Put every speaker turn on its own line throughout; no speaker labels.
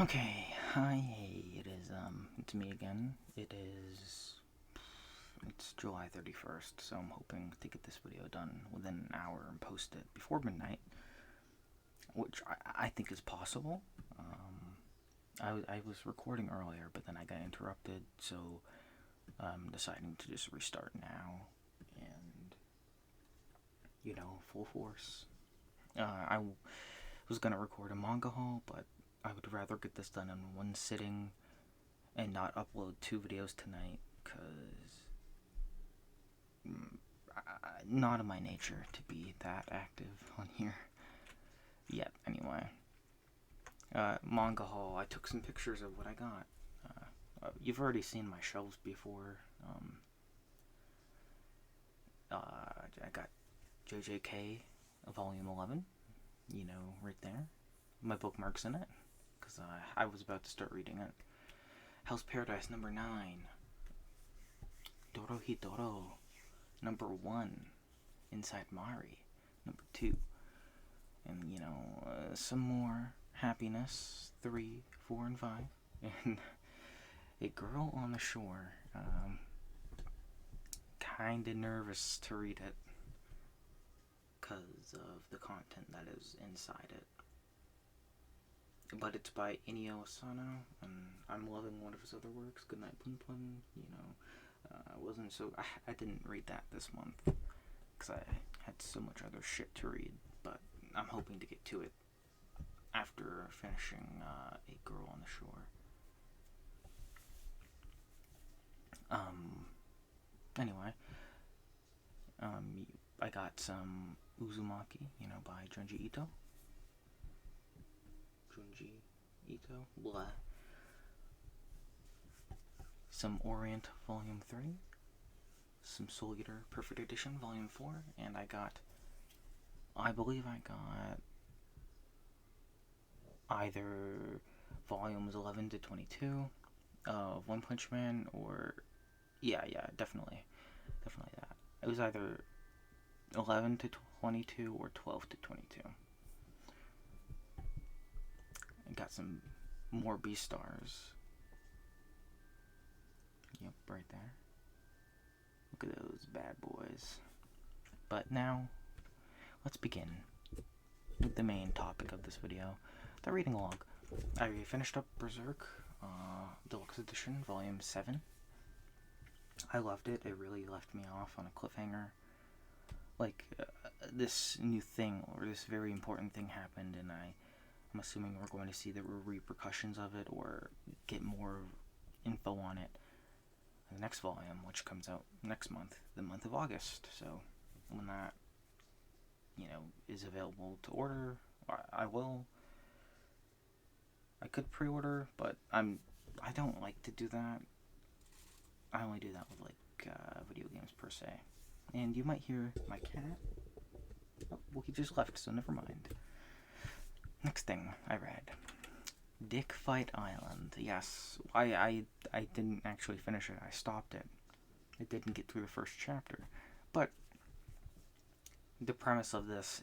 Okay, hi, it is, it's me again. It's July 31st, so I'm hoping to get this video done within an hour and post it before midnight, which I think is possible. I was recording earlier, but then I got interrupted, so I'm deciding to just restart now, and, full force. I was gonna record a manga haul, but I would rather get this done in one sitting and not upload two videos tonight because not in my nature to be that active on here yet. Anyway, Manga Haul. I took some pictures of what I got. You've already seen my shelves before. I got JJK Volume 11. Right there. My bookmark's in it because I was about to start reading it. Hell's Paradise number 9. Dorohedoro number 1. Inside Mari number 2. And some more Happiness 3, 4, and 5. And A Girl on the Shore. Kinda nervous to read it because of the content that is inside it. But it's by Inio Asano, and I'm loving one of his other works, Goodnight Plum Plum. I didn't read that this month because I had so much other shit to read, but I'm hoping to get to it after finishing A Girl on the Shore. Anyway, I got some Uzumaki, by Junji Ito. Blah. Some Orient Volume 3. Some Soul Eater Perfect Edition Volume 4. And I believe I got either Volumes 11 to 22 of One Punch Man, or yeah, definitely that. It was either 11 to 22 or 12 to 22. I got some more B-Stars. Yep, right there. Look at those bad boys. But now, let's begin with the main topic of this video, the reading log. I finished up Berserk, Deluxe Edition, Volume 7. I loved it. It really left me off on a cliffhanger. This new thing, or this very important thing happened, and I'm assuming we're going to see the repercussions of it, or get more info on it in the next volume, which comes out next month, the month of August. So when that, is available to order, I will. I could pre-order, but I don't like to do that. I only do that with video games per se. And you might hear my cat. Oh, well, he just left, so never mind. Next thing I read, Dick Fight Island. Yes, I didn't actually finish it. I stopped it. I didn't get through the first chapter, but the premise of this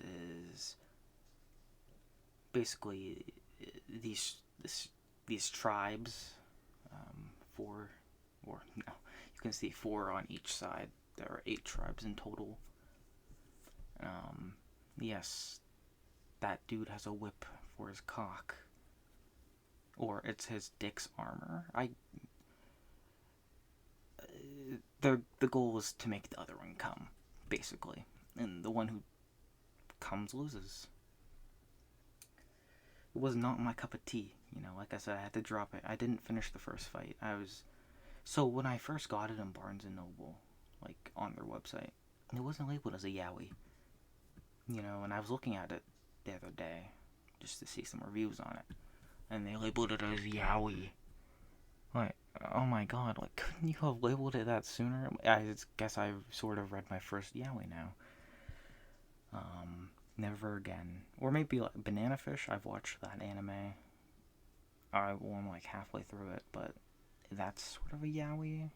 is basically these tribes, you can see 4 on each side. There are 8 tribes in total. Yes, that dude has a whip for his cock, or it's his dick's armor. The goal is to make the other one come, basically, and the one who comes loses. It was not my cup of tea, like I said, I had to drop it. I didn't finish the first fight. So when I first got it in Barnes & Noble, on their website, it wasn't labeled as a yaoi, and I was looking at it the other day just to see some reviews on it, and they labeled it as yaoi. Oh my god, couldn't you have labeled it that sooner? I guess I've sort of read my first yaoi now. Never again. Or maybe Banana Fish. I've watched that anime. I'm halfway through it, but that's sort of a yaoi.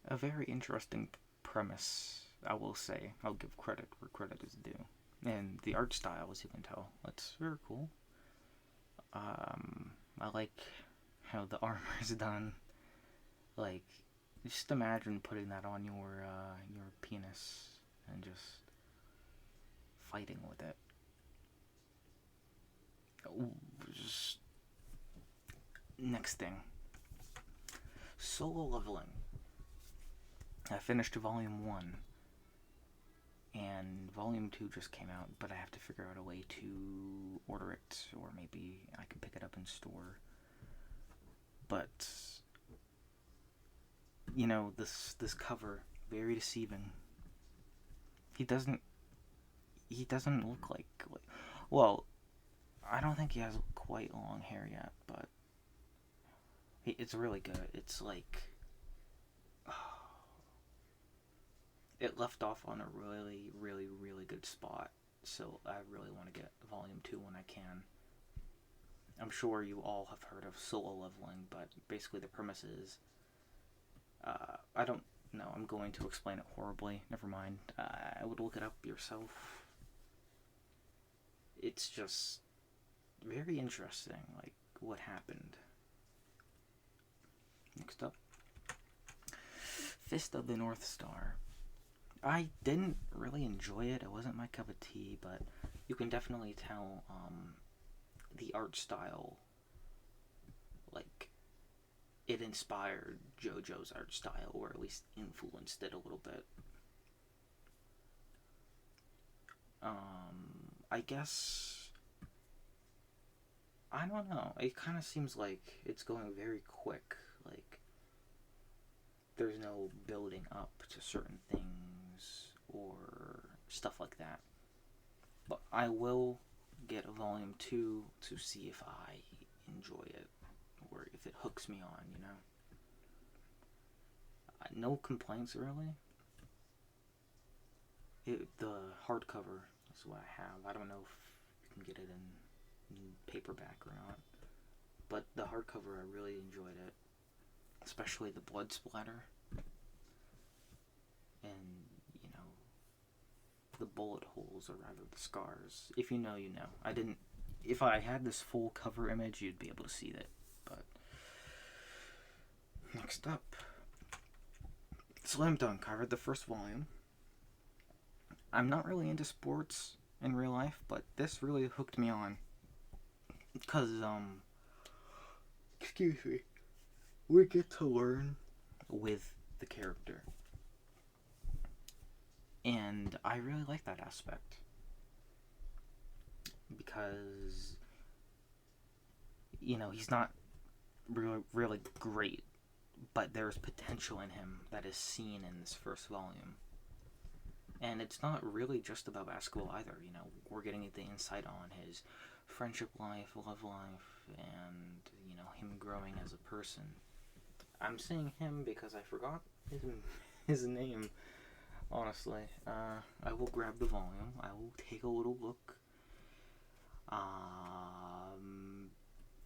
A very interesting premise I will say, I'll give credit where credit is due. And the art style, as you can tell, it's very cool. I like how the armor is done. Like, just imagine putting that on your penis and just fighting with it. Just next thing, solo leveling. I finished Volume 1, and Volume 2 just came out, but I have to figure out a way to order it, or maybe I can pick it up in store. But, you know, this cover, very deceiving. He doesn't look like, well, I don't think he has quite long hair yet, but it's really good. It's like, it left off on a really, really, really good spot. So I really want to get Volume 2 when I can. I'm sure you all have heard of solo leveling, but basically the premise is, I don't know, I'm going to explain it horribly. Never mind. I would look it up yourself. It's just very interesting, like, what happened. Next up, Fist of the North Star. I didn't really enjoy it. It wasn't my cup of tea, but you can definitely tell the art style, like, it inspired Jojo's art style, or at least influenced it a little bit. I guess, I don't know. It kind of seems like it's going very quick. Like, there's no building up to certain things or stuff like that. But I will get a Volume 2 to see if I enjoy it, or if it hooks me on, you know? No complaints, really. The hardcover is what I have. I don't know if you can get it in paperback or not. But the hardcover, I really enjoyed it. Especially the blood splatter. And, you know, the bullet holes, or rather the scars. If you know, you know. If I had this full cover image, you'd be able to see it. But, next up, Slam Dunk. I read the first volume. I'm not really into sports in real life, but this really hooked me on. Because, excuse me, we get to learn with the character. And I really like that aspect. Because, you know, he's not really great, but there's potential in him that is seen in this first volume. And it's not really just about basketball either, you know. We're getting the insight on his friendship life, love life, and, you know, him growing as a person. I'm saying him because I forgot his name, honestly. I will grab the volume. I will take a little look.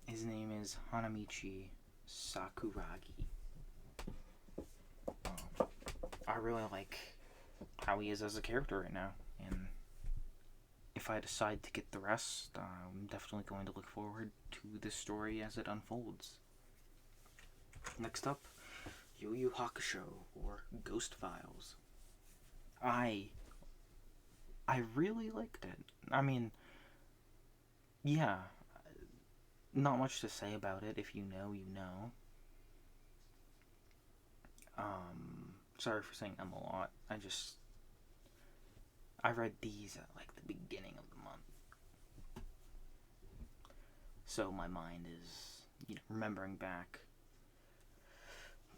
His name is Hanamichi Sakuragi. I really like how he is as a character right now, and if I decide to get the rest, I'm definitely going to look forward to this story as it unfolds. Next up, Yu Yu Hakusho, or Ghost Files. I really liked it. I mean, yeah, not much to say about it. If you know, you know. Sorry for saying a lot. I read these at, like, the beginning of the month. So my mind is, you know, remembering back.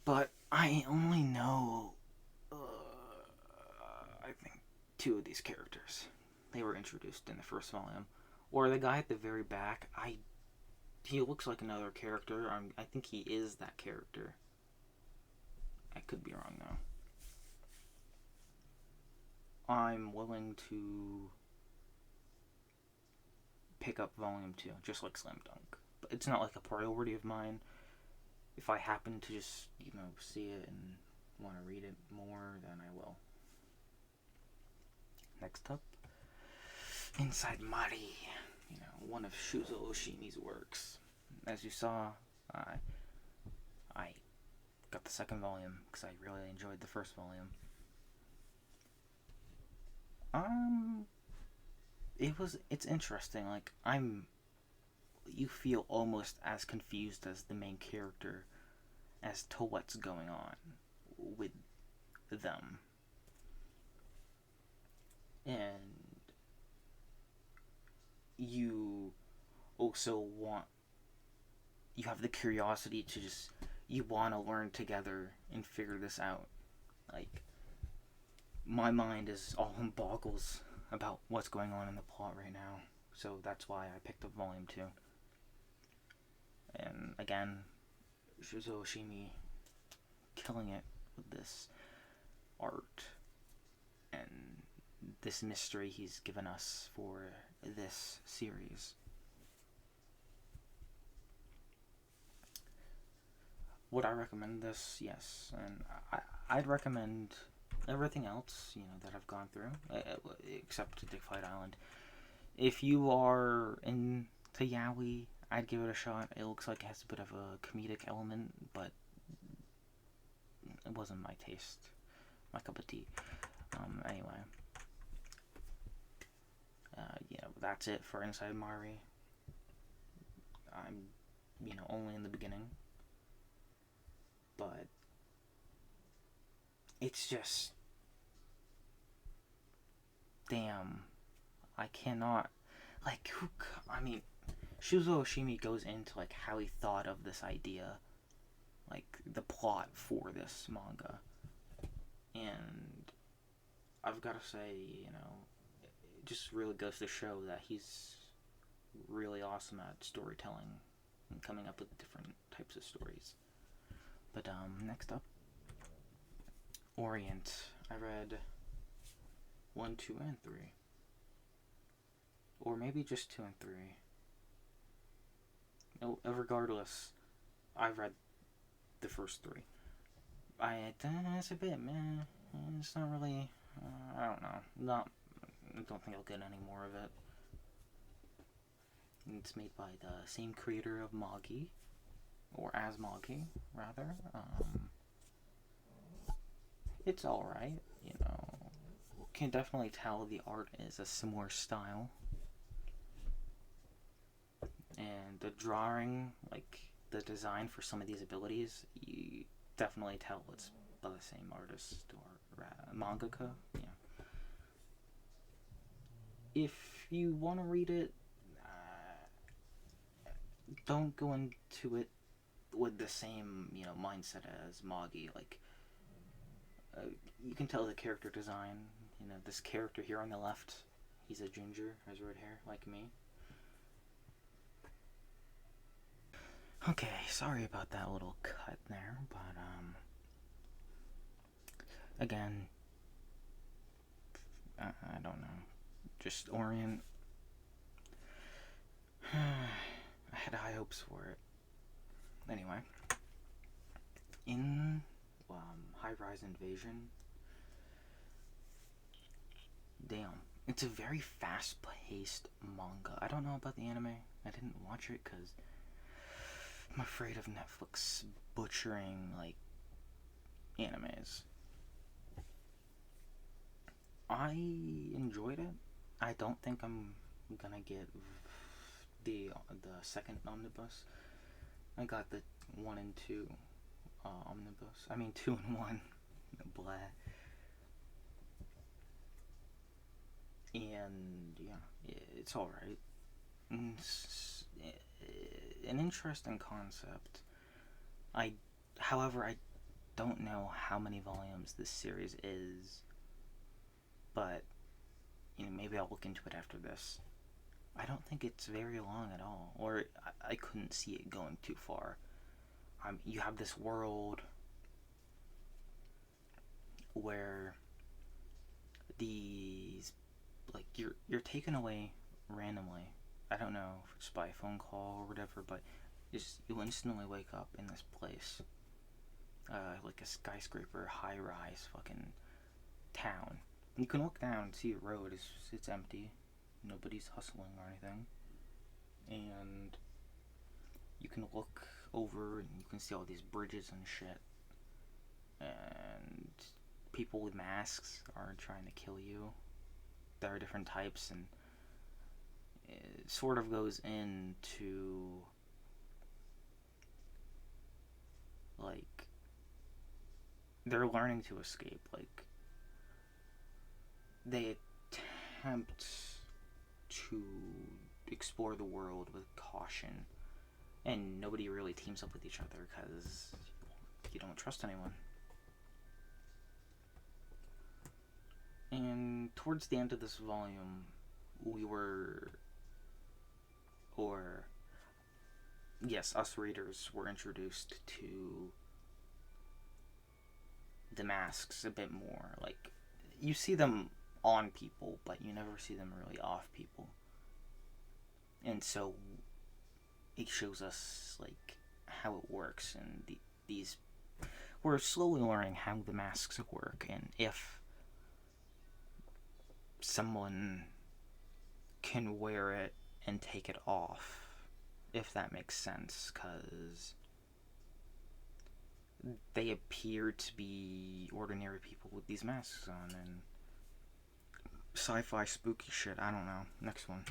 But I only know, I think, 2 of these characters. They were introduced in the first volume. Or the guy at the very back, he looks like another character. I think he is that character. I could be wrong, though. I'm willing to pick up Volume 2, just like Slam Dunk. But it's not like a priority of mine. If I happen to just, you know, see it and want to read it more, then I will. Next up, Inside Mari, one of Shuzo Oshimi's works. As you saw, I got the second volume because I really enjoyed the first volume. It's interesting. Like, you feel almost as confused as the main character as to what's going on with them. And you also you have the curiosity to you want to learn together and figure this out. Like, my mind is all boggles about what's going on in the plot right now. So that's why I picked up volume 2. And again, Shuzo Oshimi killing it with this art and this mystery he's given us for this series. Would I recommend this? Yes. And I'd recommend everything else, that I've gone through, except Dick Fight Island. If you are into yaoi, I'd give it a shot. It looks like it has a bit of a comedic element, but it wasn't my taste, my cup of tea. Anyway, that's it for Inside Mari. I'm, only in the beginning, but it's just, damn, I cannot, Shuzo Oshimi goes into, how he thought of this idea, the plot for this manga, and I've got to say, it just really goes to show that he's really awesome at storytelling and coming up with different types of stories. But, next up, Orient. I read 1, 2, and 3. Or maybe just 2 and 3. No, regardless, I read the first 3. It's a bit meh. It's not really, I don't know. I don't think I'll get any more of it. It's made by the same creator of Magi, or as Magi, rather. It's alright, Can definitely tell the art is a similar style. And the drawing, the design for some of these abilities, you definitely tell it's by the same artist or mangaka. Yeah. If you want to read it, don't go into it with the same, mindset as Magi. You can tell the character design. This character here on the left, he's a ginger, has red hair, like me. Okay, sorry about that little cut there, but, again, I don't know, just Orient. I had high hopes for it. Anyway, in High Rise Invasion, damn, it's a very fast-paced manga. I don't know about the anime. I didn't watch it because I'm afraid of Netflix butchering, animes. I enjoyed it. I don't think I'm gonna get the second omnibus. I got the 1 and 2 omnibus. 2 and 1. Blah. And, yeah, it's alright. It's an interesting concept. However, I don't know how many volumes this series is, but, maybe I'll look into it after this. I don't think it's very long at all, or I couldn't see it going too far. You have this world where these, you're taken away randomly. I don't know if it's by phone call or whatever, but you instantly wake up in this place, a skyscraper, high-rise fucking town, You can look down and see the road. It's empty. Nobody's hustling or anything. And you can look over and you can see all these bridges and shit. And people with masks are trying to kill you. There are different types, and it sort of goes into like they're learning to escape. Like they attempt to explore the world with caution, and nobody really teams up with each other because you don't trust anyone. And towards the end of this volume, us readers were introduced to the masks a bit more. Like, you see them on people, but you never see them really off people. And so it shows us like how it works, and these we're slowly learning how the masks work, and if someone can wear it and take it off, if that makes sense, because they appear to be ordinary people with these masks on, and sci-fi spooky shit. I don't know. Next one.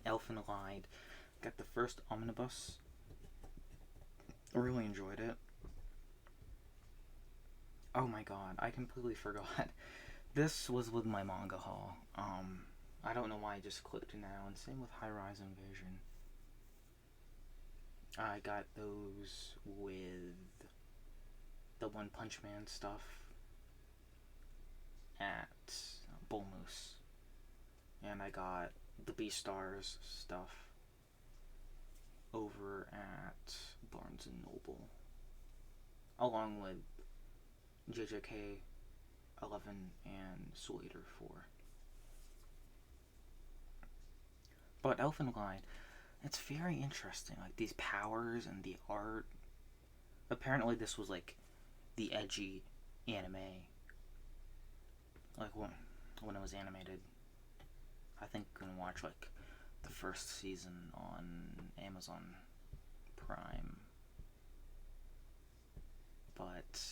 Elfen Lied. Got the first omnibus. I really enjoyed it. Oh my god, I completely forgot. This was with my Manga Haul. I don't know why I just clicked now, and same with High Rise Invasion. I got those with the One Punch Man stuff at Bull Moose. And I got the Beastars stuff over at Barnes & Noble. Along with JJK 11 and Slater 4. But Elfen Lied, it's very interesting. Like, these powers and the art. Apparently this was like the edgy anime. Like when it was animated. I think I'm gonna watch like the first season on Amazon Prime. But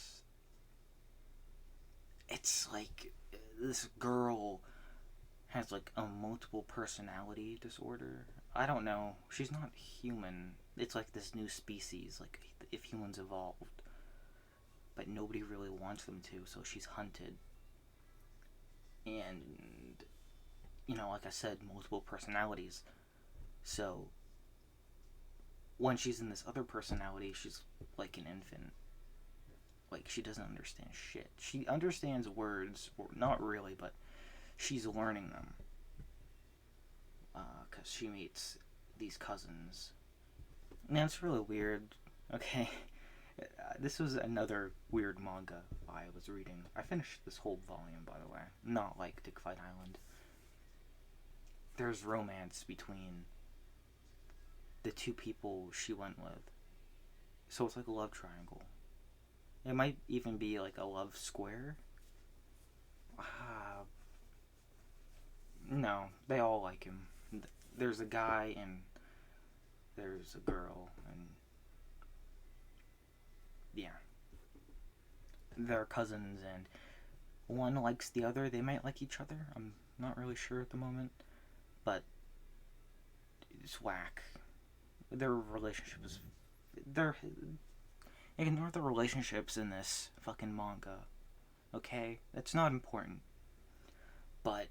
it's like this girl has like a multiple personality disorder. I don't know. She's not human. It's like this new species, like if humans evolved. But nobody really wants them to, so she's hunted. And, you know, like I said, multiple personalities. So, when she's in this other personality, she's like an infant. Like, she doesn't understand shit. She understands words, or not really, but she's learning them. Because she meets these cousins. And it's really weird. Okay. This was another weird manga I was reading. I finished this whole volume, by the way. Not like Dick Fight Island. There's romance between the two people she went with. So it's like a love triangle. It might even be like a love square. No, they all like him. There's a guy and there's a girl, and yeah. They're cousins, and one likes the other. They might like each other. I'm not really sure at the moment, but it's whack. Their relationship is... Ignore the relationships in this fucking manga. Okay? That's not important. But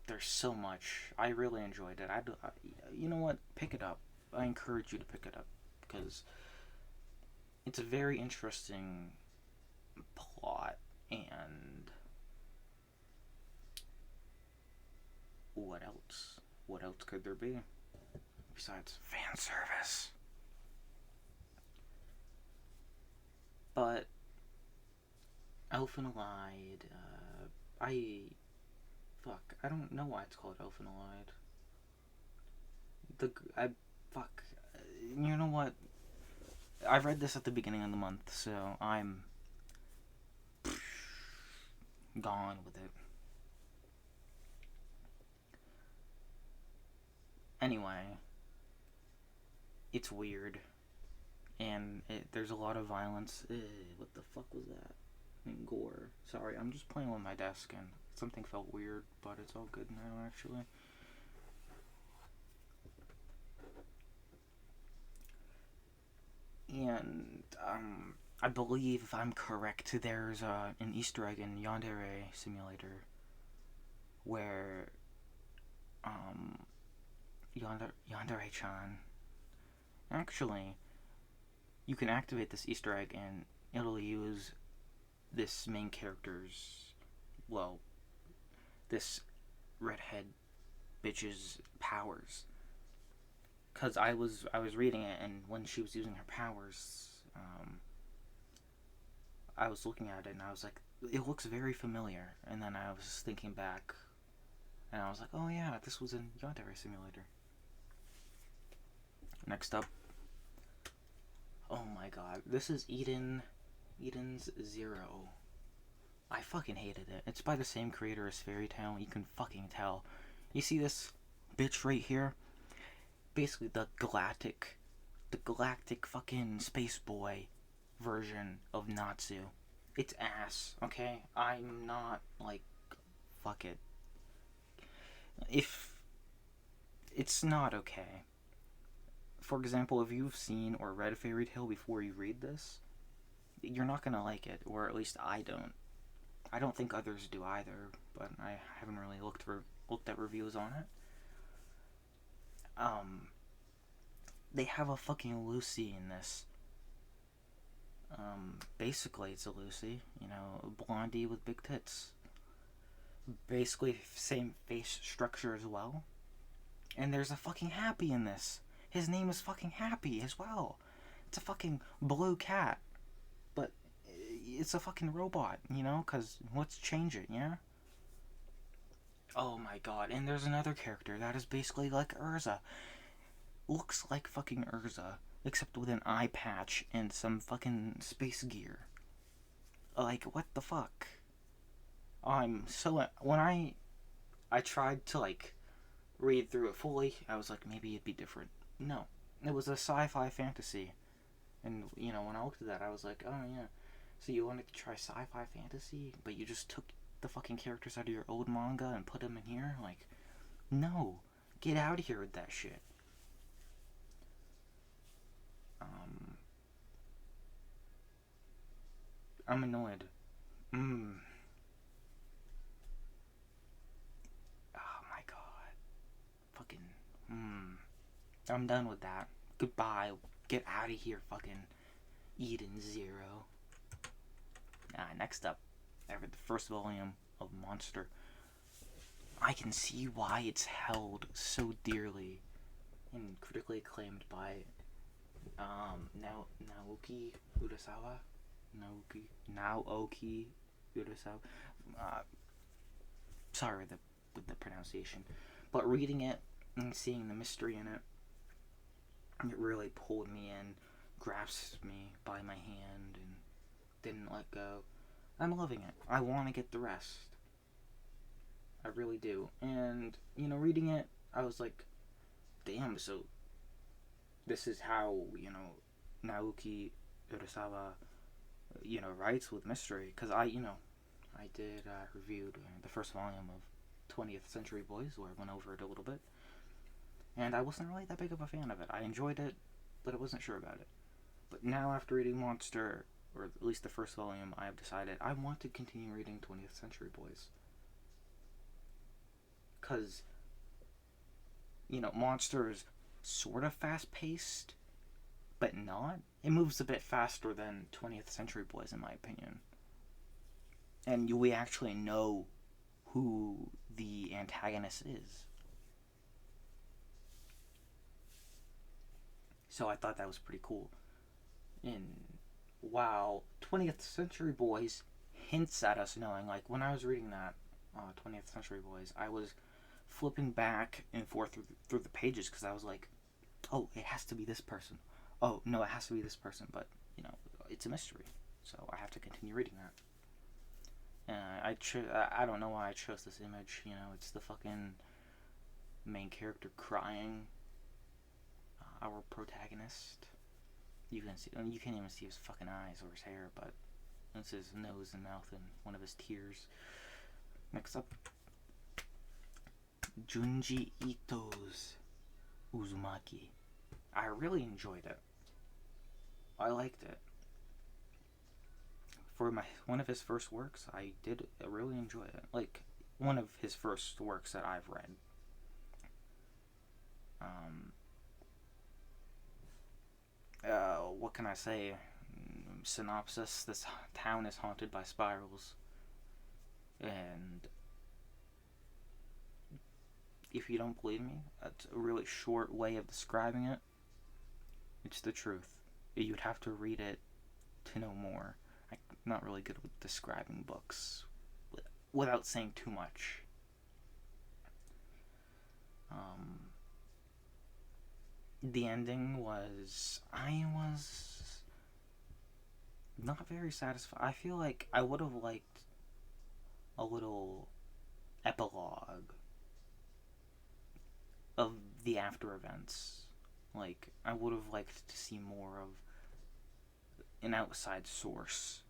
there's so much. I really enjoyed it. You know what? Pick it up. I encourage you to pick it up, because it's a very interesting plot, and what else? What else could there be besides fan service? But Elfen Lied, I don't know why it's called Elfen Lied. You know what? I read this at the beginning of the month, so I'm gone with it. Anyway, it's weird, and there's a lot of violence. What the fuck was that? And gore. Sorry, I'm just playing with my desk, and something felt weird, but it's all good now, actually. And, I believe, if I'm correct, there's an Easter egg in Yandere Simulator where Yandere-chan, actually, you can activate this Easter egg and it'll use this main character's, well, this redhead bitch's powers. Cause I was reading it, and when she was using her powers, I was looking at it and I was like, it looks very familiar. And then I was thinking back, and I was like, oh yeah, this was in Yandere Simulator. Next up, oh my god, this is Eden's Zero. I fucking hated it. It's by the same creator as Fairy Tail. You can fucking tell. You see this bitch right here? Basically the galactic fucking space boy version of Natsu. It's ass, okay? I'm not like, fuck it. If it's not okay. For example, if you've seen or read Fairy Tail before you read this, you're not gonna like it, or at least I don't. I don't think others do either, but I haven't really looked at reviews on it. They have a fucking Lucy in this. Basically it's a Lucy, you know, a blondie with big tits. Basically same face structure as well. And there's a fucking Happy in this. His name is fucking Happy as well. It's a fucking blue cat. But it's a fucking robot, you know, cause let's change it, yeah? Oh my god, and there's another character that is basically like Urza. Looks like fucking Urza, except with an eye patch and some fucking space gear. Like, what the fuck? When I tried to, like, read through it fully, I was like, maybe it'd be different. No. It was a sci-fi fantasy. And, you know, when I looked at that, I was like, oh yeah. So you wanted to try sci-fi fantasy, but you just took the fucking characters out of your old manga and put them in here? Like, no. Get out of here with that shit. I'm annoyed. Oh my god. Fucking. I'm done with that. Goodbye. Get out of here, fucking Eden Zero. Next up, I read the first volume of Monster. I can see why it's held so dearly and critically acclaimed by Naoki Urasawa. Naoki Urasawa. Sorry with the pronunciation, but reading it and seeing the mystery in it, it really pulled me in, grasped me by my hand, and didn't let go. I'm loving it. I want to get the rest. I really do. And, you know, reading it, I was like, damn, so this is how, you know, Naoki Urasawa, you know, writes with mystery. Because I did reviewed the first volume of 20th Century Boys, where I went over it a little bit. And I wasn't really that big of a fan of it. I enjoyed it, but I wasn't sure about it. But now, after reading Monster, or at least the first volume, I have decided I want to continue reading 20th Century Boys. Because, you know, Monster is sort of fast-paced, but not. It moves a bit faster than 20th Century Boys, in my opinion. And we actually know who the antagonist is. So I thought that was pretty cool. And while 20th Century Boys hints at us knowing, like when I was reading that 20th Century Boys, I was flipping back and forth through the pages because I was like, oh, it has to be this person. Oh, no, it has to be this person. But, you know, it's a mystery. So I have to continue reading that. I don't know why I chose this image. You know, it's the fucking main character crying. Our protagonist. You can see. You can't even see his fucking eyes or his hair, but it's his nose and mouth and one of his tears. Next up, Junji Ito's Uzumaki. I really enjoyed it. I liked it. For one of his first works, I did really enjoy it. Like, one of his first works that I've read. What can I say? Synopsis: this town is haunted by spirals. And if you don't believe me, that's a really short way of describing it. It's the truth. You'd have to read it to know more. I'm not really good with describing books without saying too much. The ending I was not very satisfied. I feel like I would have liked a little epilogue of the after events. Like, I would have liked to see more of an outside source,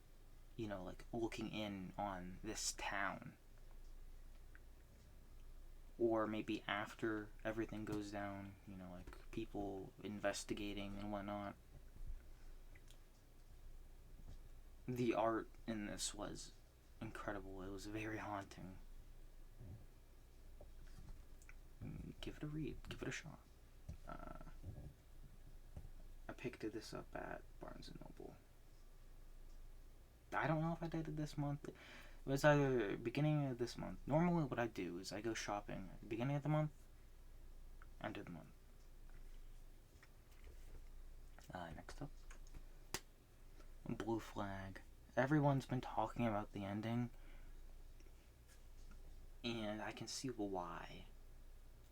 you know, like looking in on this town. Or maybe after everything goes down, you know, like people investigating and whatnot. The art in this was incredible. It was very haunting. Give it a read. Give it a shot. I picked this up at Barnes & Noble. I don't know if I did it this month. It was either beginning of this month. Normally what I do is I go shopping at the beginning of the month, end of the month. Next up, Blue Flag. Everyone's been talking about the ending, and I can see why.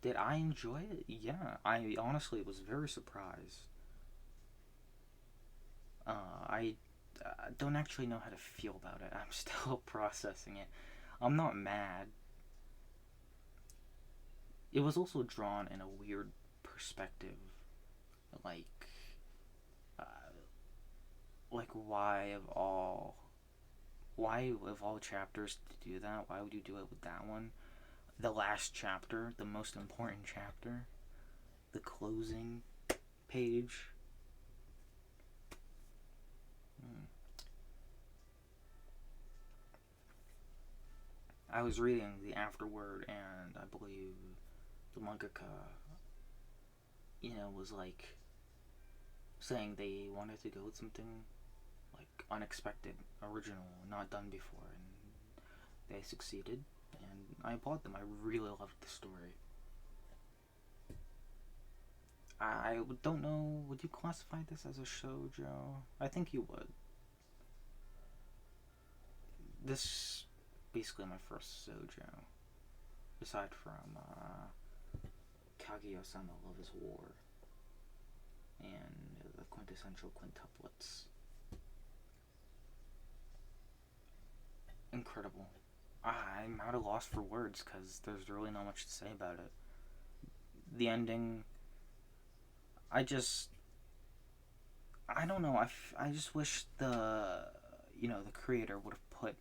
Did I enjoy it? Yeah, I honestly was very surprised. I don't actually know how to feel about it. I'm still processing it. I'm not mad. It was also drawn in a weird perspective. Like, why of all chapters to do that? Why would you do it with that one? The last chapter, the most important chapter, the closing page. I was reading the afterword, and I believe the mangaka, you know, was like saying they wanted to go with something like unexpected, original, not done before, and they succeeded, and I applaud them. I really loved the story. I don't know, would you classify this as a shoujo? I think you would. This basically my first shoujo, aside from Kaguya-sama Love is War and the quintessential quintuplets. Incredible. I'm at a loss for words because there's really not much to say about it. The ending, I don't know. I just wish the creator would have put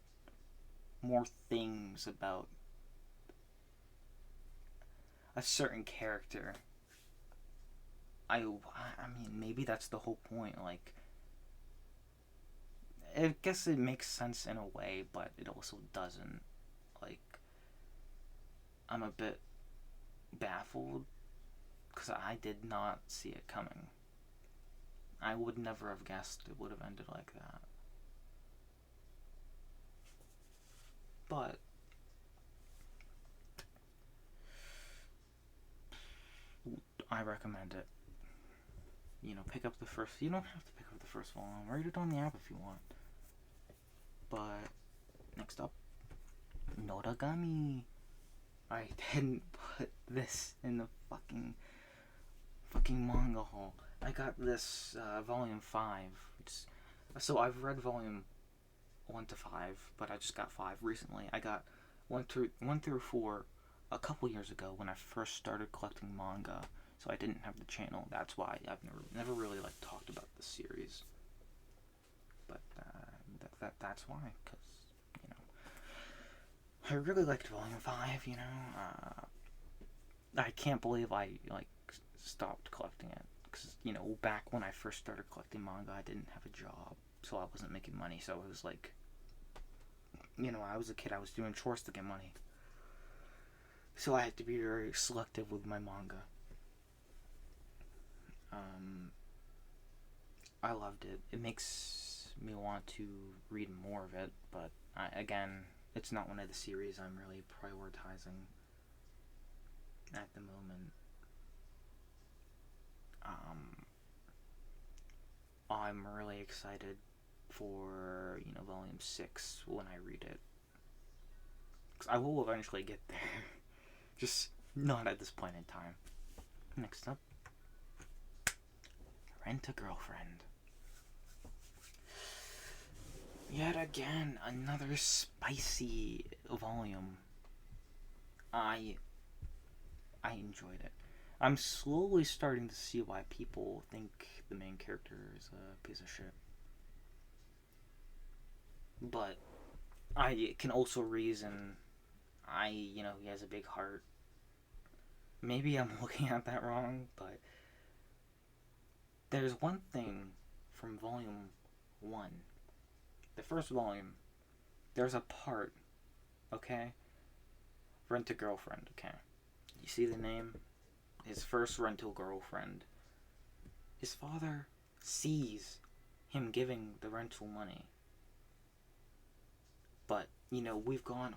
more things about a certain character. I mean, maybe that's the whole point. Like, I guess it makes sense in a way, but it also doesn't. Like, I'm a bit baffled because I did not see it coming. I would never have guessed it would have ended like that. But I recommend it. You know, pick up the first. You don't have to pick up the first volume. Read it on the app if you want. But next up, Nota Gummy. I didn't put this in the fucking Manga Haul. I got this volume 5. So I've read volume 1 to 5, but I just got 5 recently. I got 1 through 4 a couple years ago when I first started collecting manga, so I didn't have the channel. That's why I've never really like talked about the series. But that's why, because you know, I really liked Volume 5. You know, I can't believe I like stopped collecting it, because you know, back when I first started collecting manga, I didn't have a job, so I wasn't making money. So it was like, you know, I was a kid. I was doing chores to get money. So I had to be very selective with my manga. I loved it. It makes me want to read more of it, but again, it's not one of the series I'm really prioritizing at the moment. I'm really excited for, you know, Volume 6 when I read it. 'Cause I will eventually get there. Just not at this point in time. Next up, Rent a Girlfriend. Yet again, another spicy volume. I enjoyed it. I'm slowly starting to see why people think the main character is a piece of shit. But I can also reason, you know, he has a big heart. Maybe I'm looking at that wrong, but there's one thing from Volume 1. The first volume, there's a part, okay? Rent a Girlfriend, okay? You see the name? His first rental girlfriend. His father sees him giving the rental money. But, you know, we've gone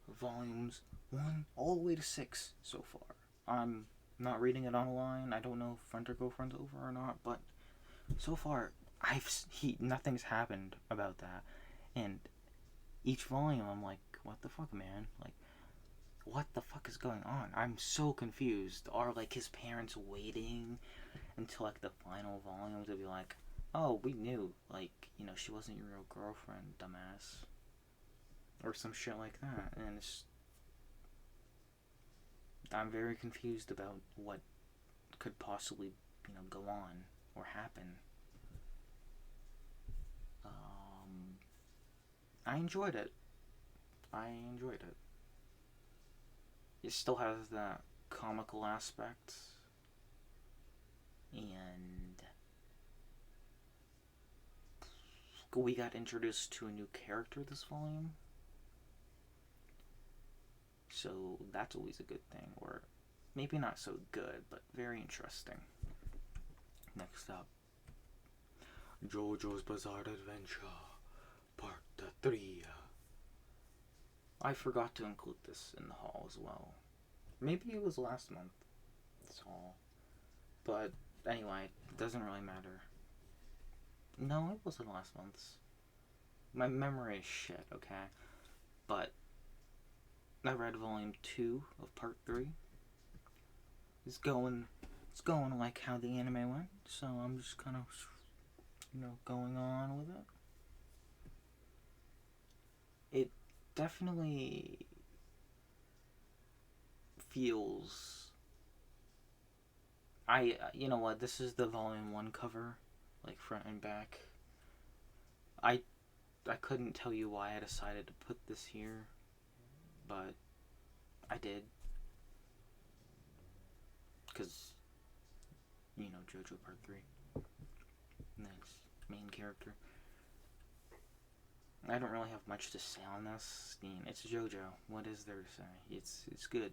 volumes 1 all the way to 6 so far. I'm not reading it online. I don't know if Rent a Girlfriend's over or not, but so far, nothing's happened about that. And each volume, I'm like, what the fuck, man? Like, what the fuck is going on? I'm so confused. Are, like, his parents waiting until, like, the final volume to be like, oh, we knew, like, you know, she wasn't your real girlfriend, dumbass. Or some shit like that. And I'm very confused about what could possibly, you know, go on or happen. I enjoyed it. It still has that comical aspect, and we got introduced to a new character this volume, so that's always a good thing, or maybe not so good, but very interesting. Next up, Jojo's Bizarre Adventure Part 3. I forgot to include this in the haul as well. Maybe it was last month's haul. But anyway, it doesn't really matter. No, it wasn't last month's. My memory is shit, okay? But I read volume 2 of part 3. It's going like how the anime went, so I'm just kind of, you know, going on with it. It definitely feels, you know what, this is the volume 1 cover, like front and back. I couldn't tell you why I decided to put this here, but I did. Because, you know, Jojo Part 3. Next, main character. I don't really have much to say on this. I mean, it's Jojo. What is there to say? It's good.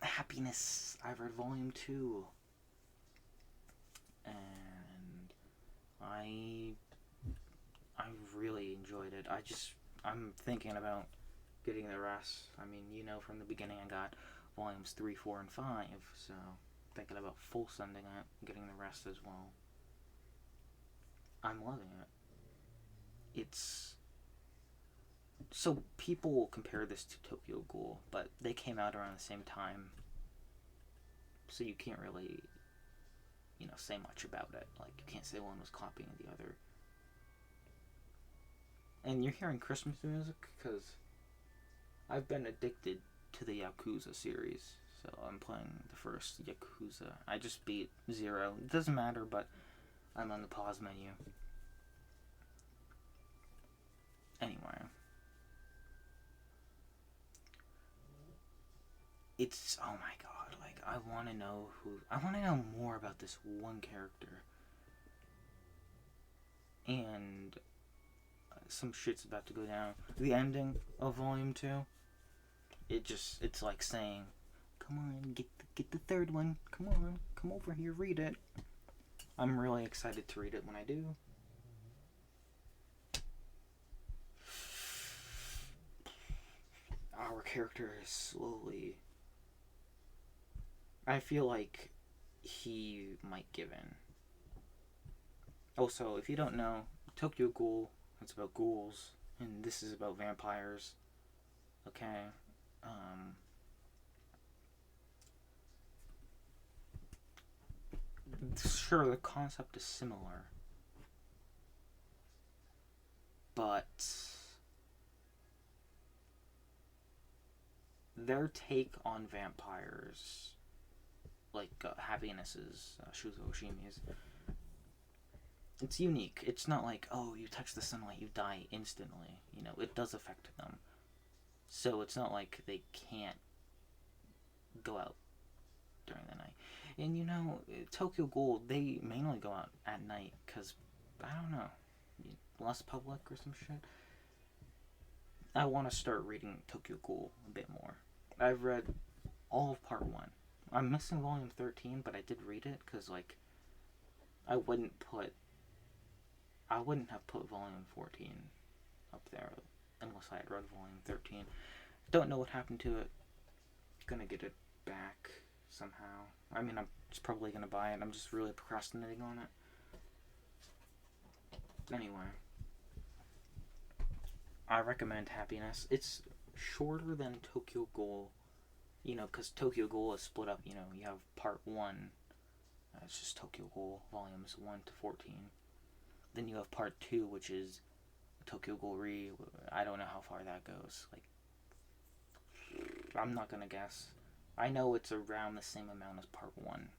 Happiness. I read volume 2. And I really enjoyed it. I'm thinking about getting the rest. I mean, you know, from the beginning I got volumes 3, 4, and 5, so thinking about full sending it, getting the rest as well. I'm loving it. It's so people compare this to Tokyo Ghoul, but they came out around the same time, so you can't really say much about it. Like, you can't say one was copying the other. And you're hearing Christmas music because I've been addicted to the Yakuza series. So I'm playing the first Yakuza. I just beat 0. It doesn't matter, but I'm on the pause menu. Anyway. It's, oh my god, like, I want to know more about this one character. And some shit's about to go down. The ending of Volume 2, it's like saying, come on, get the third one. Come on, come over here, read it. I'm really excited to read it when I do. Our character is slowly... I feel like he might give in. Also, if you don't know, Tokyo Ghoul, it's about ghouls, and this is about vampires. Okay? Sure, the concept is similar, but their take on vampires, like Happiness's, Shuzo Oshimi's, it's unique. It's not like, oh, you touch the sunlight, you die instantly. It does affect them. So it's not like they can't go out during the night. And Tokyo Ghoul, they mainly go out at night because, I don't know, less public or some shit. I want to start reading Tokyo Ghoul a bit more. I've read all of part 1. I'm missing volume 13, but I did read it because, like, I wouldn't have put volume 14 up there unless I had read volume 13. Don't know what happened to it. Gonna get it back somehow. I mean, I'm just probably gonna buy it. I'm just really procrastinating on it. Anyway, I recommend Happiness. It's shorter than Tokyo Ghoul, because Tokyo Ghoul is split up. You have part 1. It's just Tokyo Ghoul volumes 1 to 14. Then you have part 2, which is Tokyo Ghoul Re. I don't know how far that goes. Like, I'm not gonna guess. I know it's around the same amount as part 1.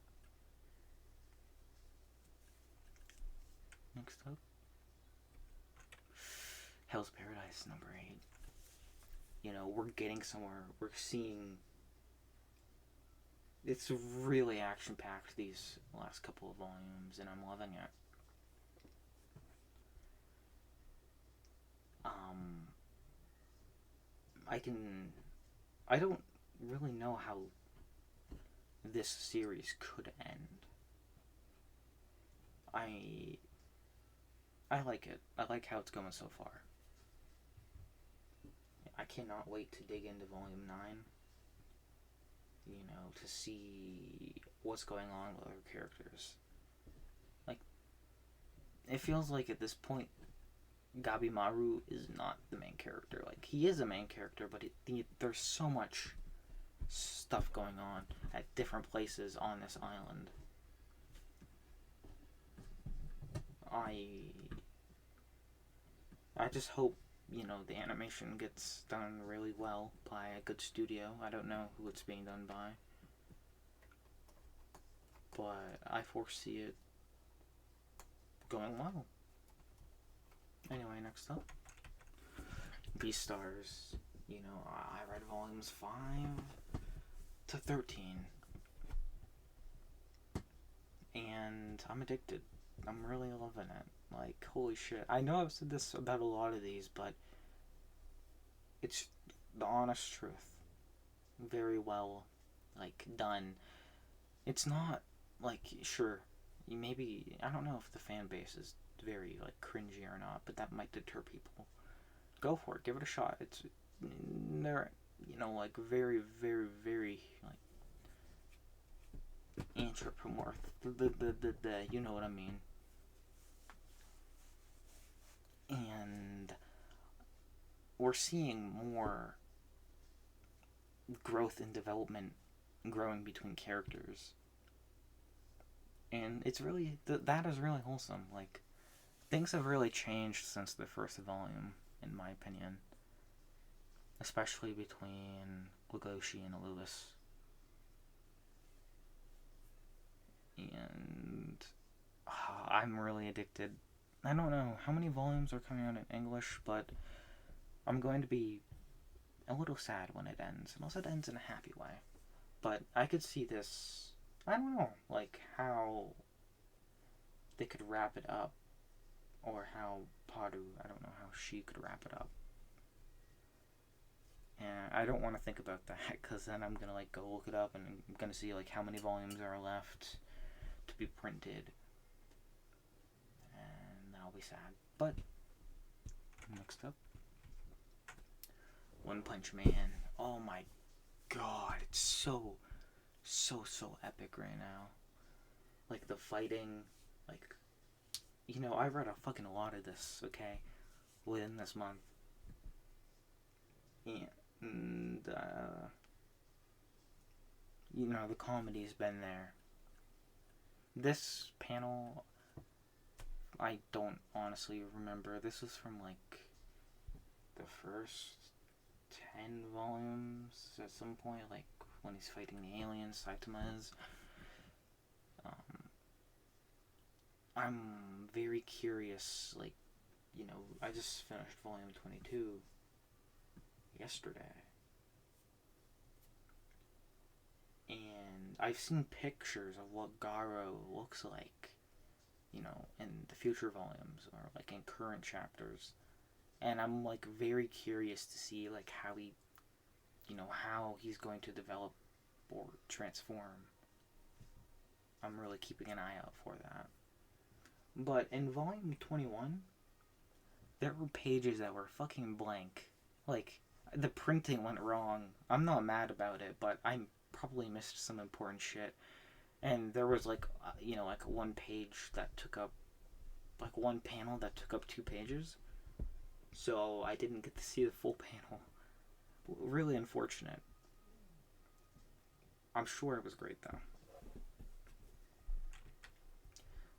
Next up, Hell's Paradise number 8. We're getting somewhere. We're seeing... It's really action-packed, these last couple of volumes, and I'm loving it. I don't really know how this series could end. I like it. I like how it's going so far. I cannot wait to dig into Volume 9. To see what's going on with other characters. Like, it feels like at this point, Gabimaru is not the main character. Like, he is a main character, but there's so much stuff going on at different places on this island. I just hope, the animation gets done really well by a good studio. I don't know who it's being done by, but I foresee it going well. Anyway, next up, Beastars. I read volumes 5 to 13, and I'm addicted. I'm really loving it. Like, holy shit. I know I've said this about a lot of these, but it's the honest truth. Very well, like, done. It's not, like, sure, maybe, I don't know if the fan base is very, like, cringy or not, but that might deter people. Go for it. Give it a shot. It's, they're, like, very, very, very, like, anthropomorph. You know what I mean. And we're seeing more growth and development growing between characters. And it's really, that is really wholesome. Like, things have really changed since the first volume, in my opinion. Especially between Legoshi and Lewis. And I'm really addicted. I don't know how many volumes are coming out in English, but I'm going to be a little sad when it ends, unless it ends in a happy way. But I could see this, I don't know, like how they could wrap it up, or how Paru, I don't know how she could wrap it up. And I don't want to think about that, because then I'm gonna like go look it up and I'm gonna see like how many volumes are left to be printed, and then I'll be sad. But next up, One Punch Man. Oh my god, it's so epic right now. Like the fighting, like, you know, I read a fucking lot of this, okay, within this month. And you know, the comedy's been there. This panel, I don't honestly remember. This was from like the first 10 volumes at some point, like when he's fighting the aliens, Saitama is. I'm very curious, like, you know, I just finished volume 22 yesterday. And I've seen pictures of what Gaara looks like, you know, in the future volumes, or like in current chapters. And I'm like very curious to see like how he, you know, how he's going to develop or transform. I'm really keeping an eye out for that. But in volume 21, there were pages that were fucking blank. Like, the printing went wrong. I'm not mad about it, but I probably missed some important shit. And there was like, you know, like one page that took up, like one panel that took up 2 pages. So I didn't get to see the full panel. Really unfortunate. I'm sure it was great though.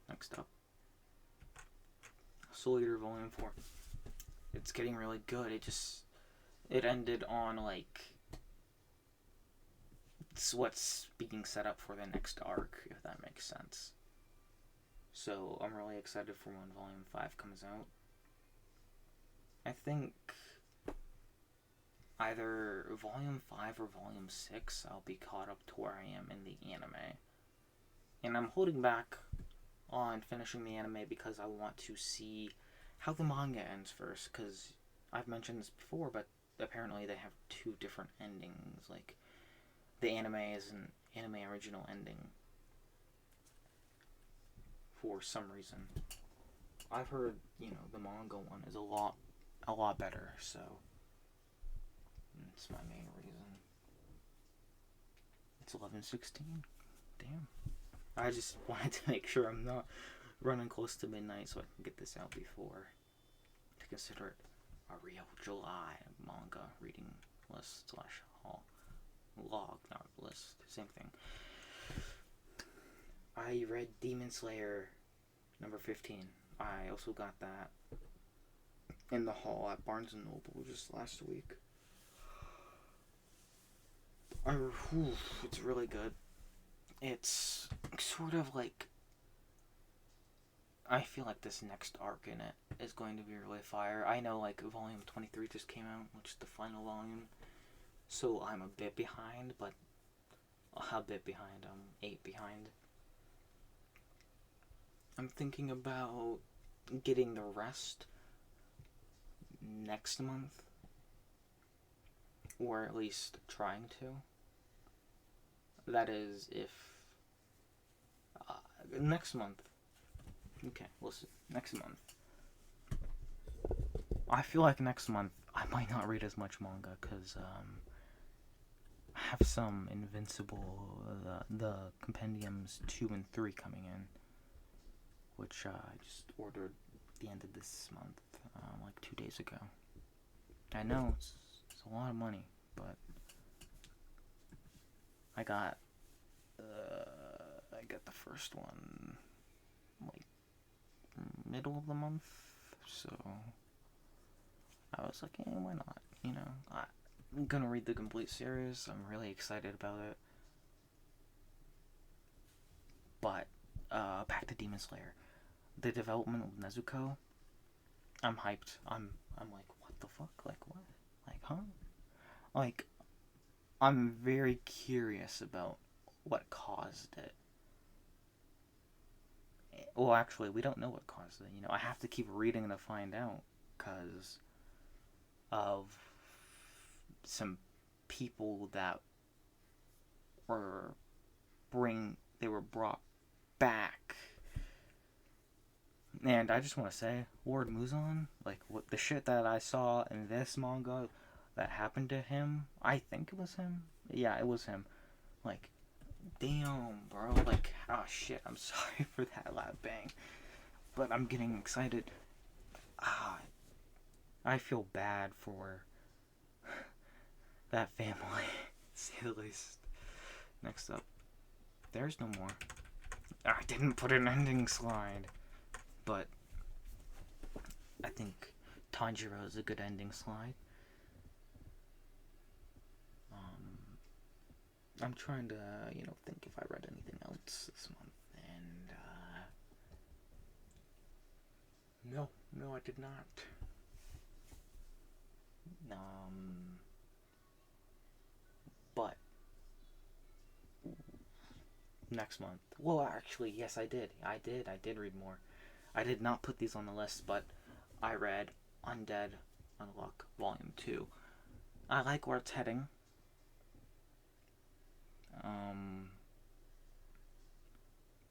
Next up, Soul Eater Volume 4. It's getting really good. It ended on like, it's what's being set up for the next arc, if that makes sense. So I'm really excited for when Volume 5 comes out. I think either Volume 5 or Volume 6 I'll be caught up to where I am in the anime. And I'm holding back on finishing the anime because I want to see how the manga ends first, because I've mentioned this before, but apparently they have 2 different endings. Like, the anime is an anime original ending for some reason. I've heard, you know, the manga one is a lot better, so that's my main reason. It's 11:16. Damn. I just wanted to make sure I'm not running close to midnight so I can get this out before, to consider it a real July manga reading list / haul. Log, not list. Same thing. I read Demon Slayer number 15. I also got that in the haul at Barnes & Noble just last week. It's really good. It's sort of like, I feel like this next arc in it is going to be really fire. I know like volume 23 just came out, which is the final volume, so I'm a bit behind, but a bit behind, I'm 8 behind. I'm thinking about getting the rest next month, or at least trying to. That is, if next month. Okay, listen, next month. I feel like next month I might not read as much manga because I have some Invincible, the compendiums 2 and 3 coming in, which I just ordered at the end of this month, like 2 days ago. I know it's a lot of money, but I got the first one middle of the month, so I was like, why not? You know, I'm gonna read the complete series. I'm really excited about it. But back to Demon Slayer, the development of Nezuko. I'm hyped. I'm like, what the fuck? Like what? Like huh? Like I'm very curious about what caused it. Well, actually, we don't know what caused it. You know, I have to keep reading to find out because of some people that were they were brought back. And I just want to say, Lord Muzan, like what the shit that I saw in this manga that happened to him, I think it was him. Yeah, it was him. Like, damn, bro. Like, oh shit, I'm sorry for that loud bang. But I'm getting excited. I feel bad for that family, to say the least. Next up, there's no more. I didn't put an ending slide, but I think Tanjiro is a good ending slide. I'm trying to, think if I read anything else this month, and no, I did not. But next month. Well, actually, yes, I did. I did read more. I did not put these on the list, but I read Undead Unluck Volume 2. I like where it's heading.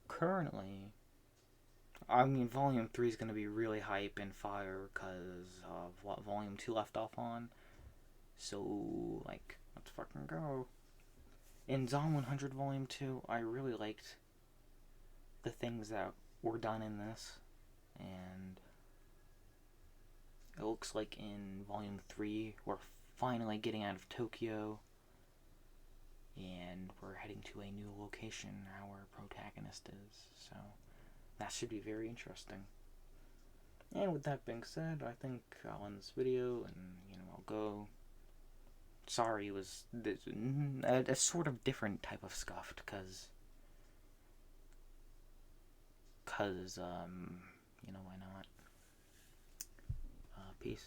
Currently, I mean, Volume 3 is going to be really hype and fire because of what Volume 2 left off on. So, like, let's fucking go. In Zon 100 Volume 2, I really liked the things that were done in this. And it looks like in Volume 3, we're finally getting out of Tokyo. And we're heading to a new location, our protagonist is. So, that should be very interesting. And with that being said, I think I'll end this video and, I'll go. Sorry, it was a sort of different type of Scuffed, cause why not? Peace.